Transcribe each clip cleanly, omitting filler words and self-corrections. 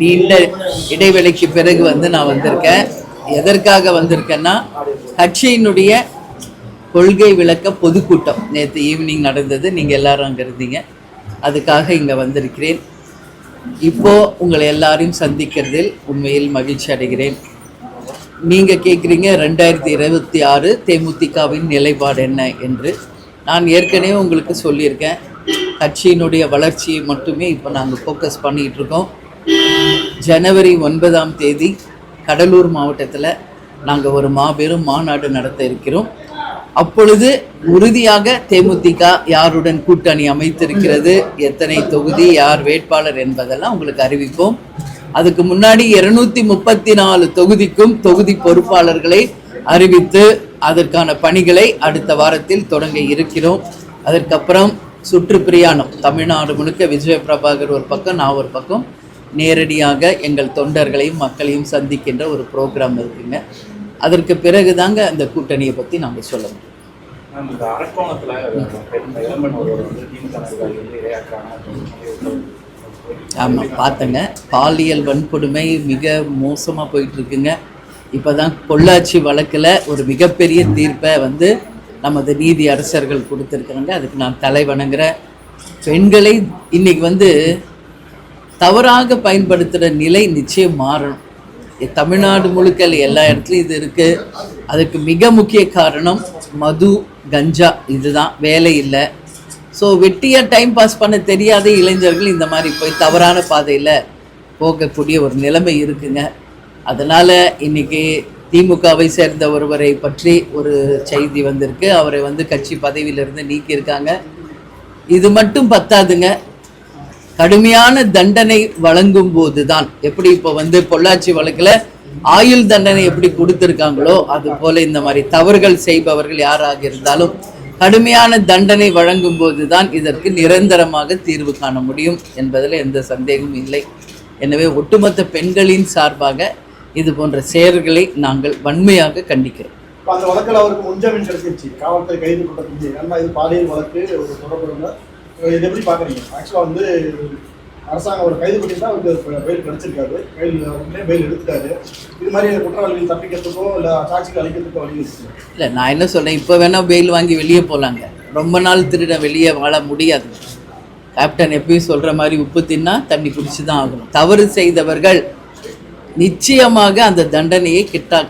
நீண்ட இடைவெளிக்கு பிறகு நான் வந்திருக்கேன். எதற்காக வந்திருக்கேன்னா, கட்சியினுடைய கொள்கை விளக்க பொதுக்கூட்டம் நேற்று ஈவினிங் நடந்தது. நீங்கள் எல்லாரும் அங்கே இருந்தீங்க. அதுக்காக இங்கே வந்திருக்கிறேன். இப்போ உங்களை எல்லாரையும் சந்திக்கிறதில் உண்மையில் மகிழ்ச்சி அடைகிறேன். நீங்கள் கேட்குறீங்க 2026 தேமுதிகவின் நிலைப்பாடு என்ன என்று. நான் ஏற்கனவே உங்களுக்கு சொல்லியிருக்கேன். கட்சியினுடைய வளர்ச்சியை மட்டுமே இப்போ நாங்கள் ஃபோக்கஸ் பண்ணிகிட்டு இருக்கோம். ஜனவரி 9ஆம் தேதி கடலூர் மாவட்டத்தில் நாங்கள் ஒரு மாபெரும் மாநாடு நடத்த இருக்கிறோம். அப்பொழுது உறுதியாக தேமுதிக யாருடன் கூட்டணி அமைத்திருக்கிறது, எத்தனை தொகுதி, யார் வேட்பாளர் என்பதெல்லாம் உங்களுக்கு அறிவிப்போம். அதுக்கு முன்னாடி 234 தொகுதிக்கும் தொகுதி பொறுப்பாளர்களை அறிவித்து அதற்கான பணிகளை அடுத்த வாரத்தில் தொடங்க இருக்கிறோம். அதற்கப்புறம் சுற்றுப்பிரயாணம் தமிழ்நாடு முழுக்க விஜய பிரபாகர் ஒரு பக்கம், நான் ஒரு பக்கம் நேரடியாக எங்கள் தொண்டர்களையும் மக்களையும் சந்திக்கின்ற ஒரு ப்ரோக்ராம் இருக்குங்க. அதற்கு பிறகு தாங்க அந்த கூட்டணியை பற்றி நாங்கள் சொல்லணும். ஆமாம், பார்த்தங்க. பாலியல் வன்கொடுமை மிக மோசமாக போயிட்டுருக்குங்க. இப்போ தான் பொள்ளாச்சி வழக்கில் ஒரு மிகப்பெரிய தீர்ப்பை நமது நீதி அரசர்கள் கொடுத்துருக்குறாங்க. அதுக்கு நான் தலை வணங்குறேன். பெண்களை இன்னைக்கு தவறாக பயன்படுத்துகிற நிலை நிச்சயம் மாறணும். தமிழ்நாடு முழுக்க எல்லா இடத்துலையும் இது இருக்குது. அதுக்கு மிக முக்கிய காரணம் மது, கஞ்சா. இதுதான், வேலை இல்லை. ஸோ வெட்டியாக டைம் பாஸ் பண்ண தெரியாத இளைஞர்கள் இந்த மாதிரி போய் தவறான பாதையில் போகக்கூடிய ஒரு நிலைமை இருக்குங்க. அதனால் இன்றைக்கி திமுகவை சேர்ந்த ஒருவரை பற்றி ஒரு செய்தி வந்திருக்கு. அவரை கட்சி பதவியிலிருந்து நீக்கியிருக்காங்க. இது மட்டும் பத்தாதுங்க. கடுமையான தண்டனை வழங்கும் போது தான், எப்படி இப்போ பொள்ளாச்சி வழக்கில் ஆயுள் தண்டனை எப்படி கொடுத்துருக்காங்களோ அது போல இந்த மாதிரி தவறுகள் செய்பவர்கள் யாராக இருந்தாலும் கடுமையான தண்டனை வழங்கும் போது தான் இதற்கு நிரந்தரமாக தீர்வு காண முடியும் என்பதில் எந்த சந்தேகமும் இல்லை. எனவே ஒட்டுமொத்த பெண்களின் சார்பாக இது போன்ற செயல்களை நாங்கள் வன்மையாக கண்டிக்கிறோம். அந்த வழக்கில் அவருக்கு முன்ஜாமீன் கிடைச்சிருச்சு, காவல்துறை கைது பண்ண. ஏன்னா இது பாலியல் வழக்கு, ஒரு தொடர்பு. இது எப்படி பார்க்குறீங்க? ஆக்சுவலாக அரசாங்கம் ஒரு கைது பண்ணியிருந்தா அவருக்கு பெயில் கிடைச்சிருக்காரு, பெயில் எடுத்துட்டாரு. இது மாதிரி குற்றவாளிகள் தப்பிக்கிறதுக்கோ இல்லை சாட்சிக்கு அளிக்கிறதுக்கோ வழி இருக்குது. இல்லை, நான் என்ன சொல்கிறேன், இப்போ வேணால் பெயில் வாங்கி வெளியே போகலாங்க. ரொம்ப நாள் திருட வெளியே வாழ முடியாது. கேப்டன் எப்பயும் சொல்கிற மாதிரி உப்பு தின்னா தண்ணி குடிச்சு தான் ஆகணும். தவறு செய்தவர்கள் நிச்சயமாக அந்த தண்டனையை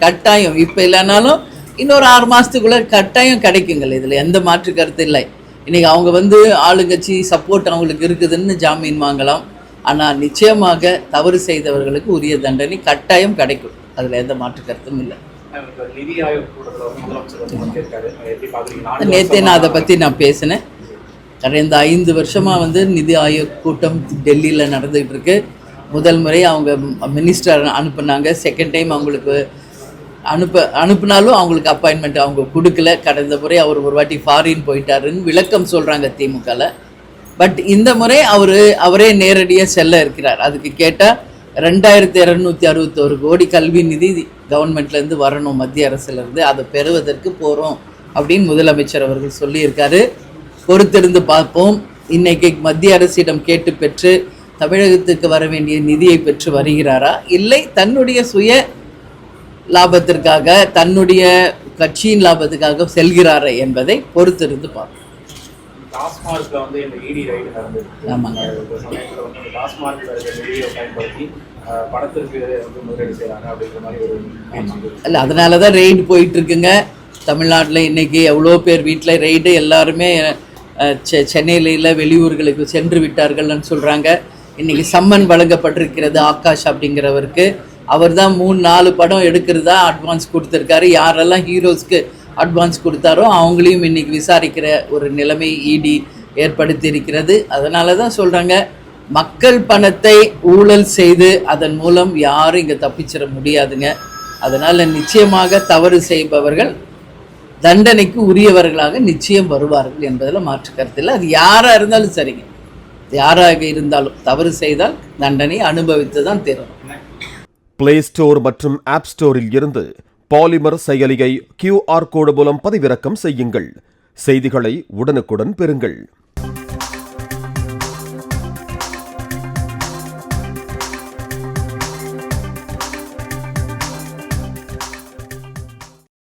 கட்டாயம், இப்போ இல்லைனாலும் இன்னொரு 6 மாதத்துக்குள்ளே கட்டாயம் கிடைக்குங்கள். இதில் எந்த மாற்று கருத்து இல்லை. இன்றைக்கி அவங்க ஆளுங்கட்சி சப்போர்ட் அவங்களுக்கு இருக்குதுன்னு ஜாமீன் வாங்கலாம். ஆனால் நிச்சயமாக தவறு செய்தவர்களுக்கு உரிய தண்டனை கட்டாயம் கிடைக்கும். அதில் எந்த மாற்று கருத்தும் இல்லை. நேற்றே நான் அதை பற்றி நான் பேசினேன். கடந்த 5 வருஷமாக நிதி ஆயோக் கூட்டம் டெல்லியில் நடந்துகிட்டு இருக்கு. முதல் முறை அவங்க மினிஸ்டர் அனுப்புனாங்க. செகண்ட் டைம் அவங்களுக்கு அனுப்புனாலும் அவங்களுக்கு அப்பாயின்மெண்ட் அவங்க கொடுக்கல. கடந்த முறை அவர் ஒரு வாட்டி ஃபாரின் போயிட்டாருன்னு விளக்கம் சொல்கிறாங்க திமுகவில். பட் இந்த முறை அவரே நேரடியாக செல்ல இருக்கிறார். அதுக்கு கேட்டால் 2261 கோடி கல்வி நிதி கவர்மெண்ட்லேருந்து வரணும், மத்திய அரசுலேருந்து. அதை பெறுவதற்கு போகிறோம் அப்படின்னு முதலமைச்சர் அவர்கள் சொல்லியிருக்காரு. பொறுத்திருந்து பார்ப்போம். இன்றைக்கி மத்திய அரசிடம் கேட்டு பெற்று தமிழகத்துக்கு வர வேண்டிய நிதியை பெற்று வருகிறாரா, இல்லை தன்னுடைய சுய லாபத்திற்காக, தன்னுடைய கட்சியின் லாபத்துக்காக செல்கிறாரா என்பதை பொறுத்திருந்து பார்ப்போம். ஆமாங்க. இல்லை, அதனால தான் ரெய்டு போயிட்டுருக்குங்க தமிழ்நாட்டில். இன்றைக்கி எவ்வளோ பேர் வீட்டில் ரெய்டு, எல்லாருமே சென்னையில் வெளியூர்களுக்கு சென்று விட்டார்கள்னு சொல்கிறாங்க. இன்றைக்கி சம்மன் வழங்கப்பட்டிருக்கிறது ஆகாஷ் அப்படிங்கிறவருக்கு. அவர் தான் 3-4 படம் எடுக்கிறதா அட்வான்ஸ் கொடுத்துருக்காரு. யாரெல்லாம் ஹீரோஸ்க்கு அட்வான்ஸ் கொடுத்தாரோ அவங்களையும் இன்றைக்கி விசாரிக்கிற ஒரு நிலைமை இடி ஏற்படுத்தி இருக்கிறது. அதனால தான் சொல்கிறாங்க, மக்கள் பணத்தை ஊழல் செய்து அதன் மூலம் யாரும் இங்கே தப்பிச்சிட முடியாதுங்க. அதனால் நிச்சயமாக தவறு செய்பவர்கள் தண்டனைக்கு உரியவர்களாக நிச்சயம் வருவார்கள் என்பதில் மாற்று கருத்தில். அது யாராக இருந்தாலும் சரிங்க, யாராக இருந்தாலும் தவறு செய்தால் தண்டனை அனுபவித்து தான் தீரணும். பிளே ஸ்டோர் மற்றும் ஆப் ஸ்டோரில் இருந்து பாலிமர் செயலியை QR கோடு மூலம் பதிவிறக்கம் செய்யுங்கள். செய்திகளை உடனுக்குடன் பெறுங்கள்.